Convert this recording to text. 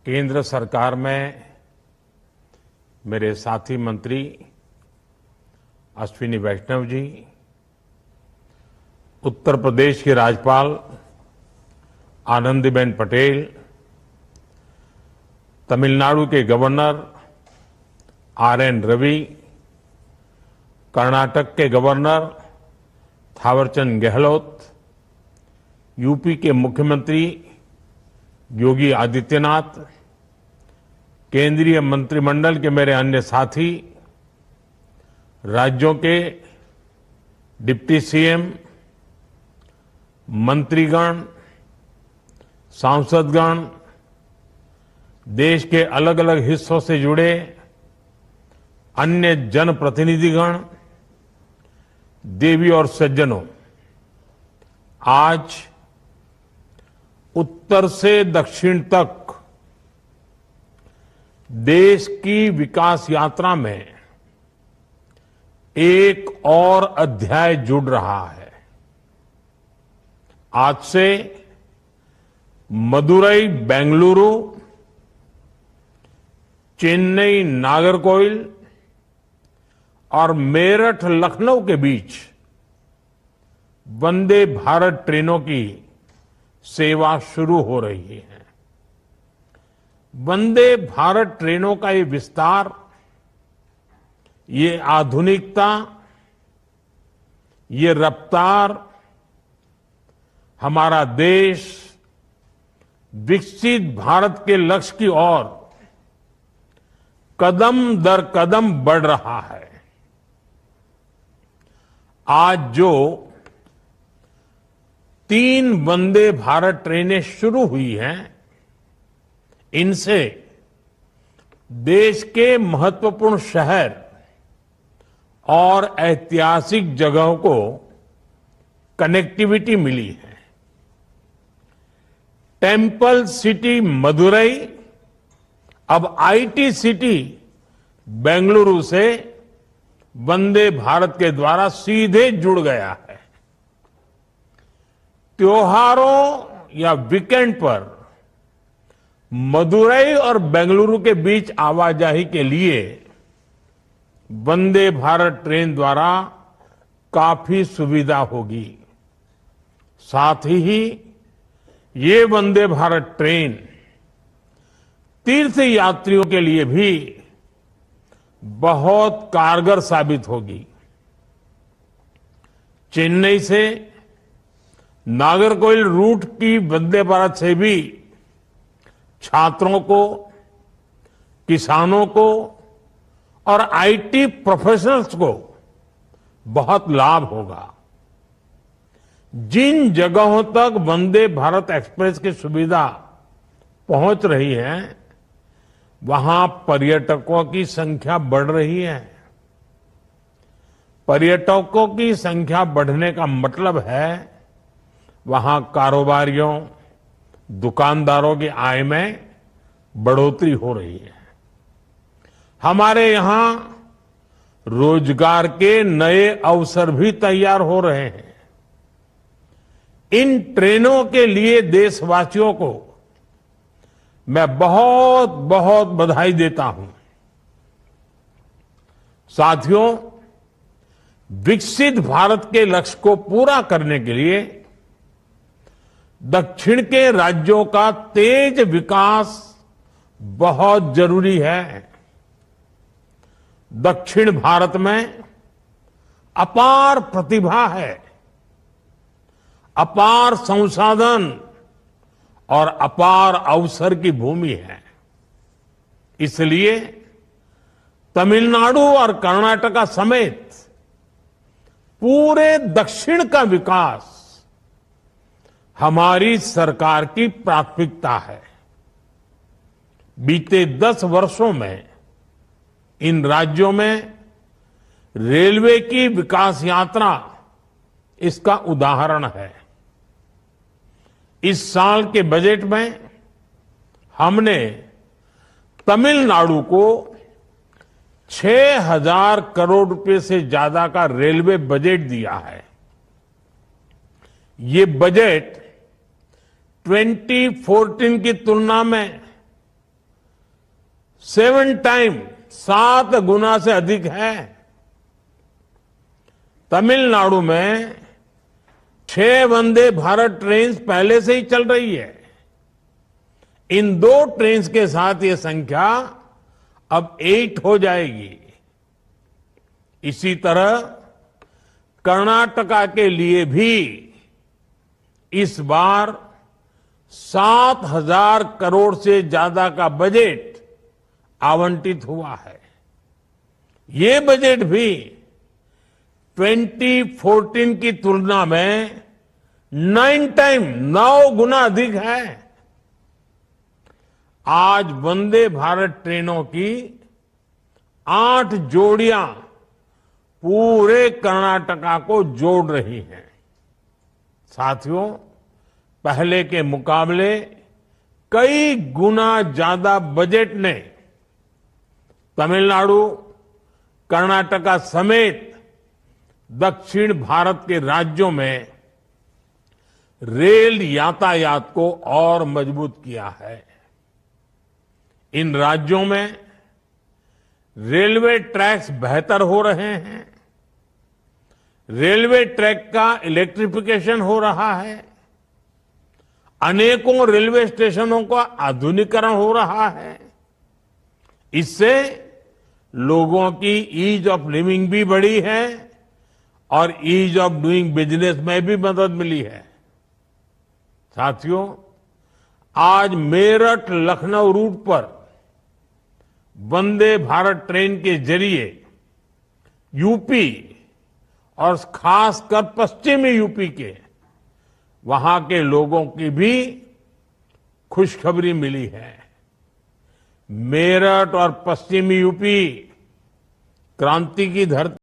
केंद्र सरकार में मेरे साथी मंत्री अश्विनी वैष्णव जी, उत्तर प्रदेश की राज्यपाल आनंदीबेन पटेल, तमिलनाडु के गवर्नर आर.एन. रवि, कर्नाटक के गवर्नर थावरचंद गहलोत, यूपी के मुख्यमंत्री योगी आदित्यनाथ, केंद्रीय मंत्रिमंडल के मेरे अन्य साथी, राज्यों के डिप्टी सीएम, मंत्रीगण, सांसदगण, देश के अलग अलग हिस्सों से जुड़े अन्य जनप्रतिनिधिगण, देवी और सज्जनों, आज उत्तर से दक्षिण तक देश की विकास यात्रा में एक और अध्याय जुड़ रहा है। आज से मदुरई बेंगलुरु, चेन्नई नागरकोइल और मेरठ लखनऊ के बीच वंदे भारत ट्रेनों की सेवा शुरू हो रही है। वंदे भारत ट्रेनों का ये विस्तार, ये आधुनिकता, ये रफ्तार हमारा देश विकसित भारत के लक्ष्य की ओर कदम दर कदम बढ़ रहा है। आज जो 3 वंदे भारत ट्रेनें शुरू हुई हैं, इनसे देश के महत्वपूर्ण शहर और ऐतिहासिक जगहों को कनेक्टिविटी मिली है। टेंपल सिटी मदुरई अब आईटी सिटी बेंगलुरु से वंदे भारत के द्वारा सीधे जुड़ गया है। त्योहारों या वीकेंड पर मदुरई और बेंगलुरु के बीच आवाजाही के लिए वंदे भारत ट्रेन द्वारा काफी सुविधा होगी। साथ ही ये वंदे भारत ट्रेन तीर्थ यात्रियों के लिए भी बहुत कारगर साबित होगी। चेन्नई से नागरकोइल रूट की वंदे भारत से भी छात्रों को, किसानों को और आईटी प्रोफेशनल्स को बहुत लाभ होगा। जिन जगहों तक वंदे भारत एक्सप्रेस की सुविधा पहुंच रही है, वहां पर्यटकों की संख्या बढ़ रही है। पर्यटकों की संख्या बढ़ने का मतलब है वहां कारोबारियों, दुकानदारों की आय में बढ़ोतरी हो रही है। हमारे यहां रोजगार के नए अवसर भी तैयार हो रहे हैं। इन ट्रेनों के लिए देशवासियों को मैं बहुत बहुत बधाई देता हूं। साथियों, विकसित भारत के लक्ष्य को पूरा करने के लिए दक्षिण के राज्यों का तेज विकास बहुत जरूरी है। दक्षिण भारत में अपार प्रतिभा है, अपार संसाधन और अपार अवसर की भूमि है। इसलिए तमिलनाडु और कर्नाटका समेत पूरे दक्षिण का विकास हमारी सरकार की प्राथमिकता है। बीते 10 वर्षों में इन राज्यों में रेलवे की विकास यात्रा इसका उदाहरण है। इस साल के बजट में हमने तमिलनाडु को 6,000 करोड़ रुपए से ज्यादा का रेलवे बजट दिया है। ये बजट 2014 की तुलना में 7 7 गुना से अधिक है। तमिलनाडु में 6 वंदे भारत ट्रेन पहले से ही चल रही है। इन 2 ट्रेन के साथ ये संख्या अब 8 हो जाएगी। इसी तरह कर्नाटका के लिए भी इस बार 7,000 करोड़ से ज्यादा का बजट आवंटित हुआ है। ये बजट भी 2014 की तुलना में 9 गुना अधिक है। आज वंदे भारत ट्रेनों की 8 जोड़ियां पूरे कर्नाटका को जोड़ रही हैं। साथियों, पहले के मुकाबले कई गुना ज्यादा बजट ने तमिलनाडु, कर्नाटका समेत दक्षिण भारत के राज्यों में रेल यातायात को और मजबूत किया है। इन राज्यों में रेलवे ट्रैक्स बेहतर हो रहे हैं। रेलवे ट्रैक का इलेक्ट्रिफिकेशन हो रहा है। अनेकों रेलवे स्टेशनों का आधुनिकीकरण हो रहा है। इससे लोगों की ईज ऑफ लिविंग भी बढ़ी है और ईज ऑफ डूइंग बिजनेस में भी मदद मिली है। साथियों, आज मेरठ लखनऊ रूट पर वंदे भारत ट्रेन के जरिए यूपी और खासकर पश्चिमी यूपी के वहां के लोगों की भी खुशखबरी मिली है। मेरठ और पश्चिमी यूपी क्रांति की धरती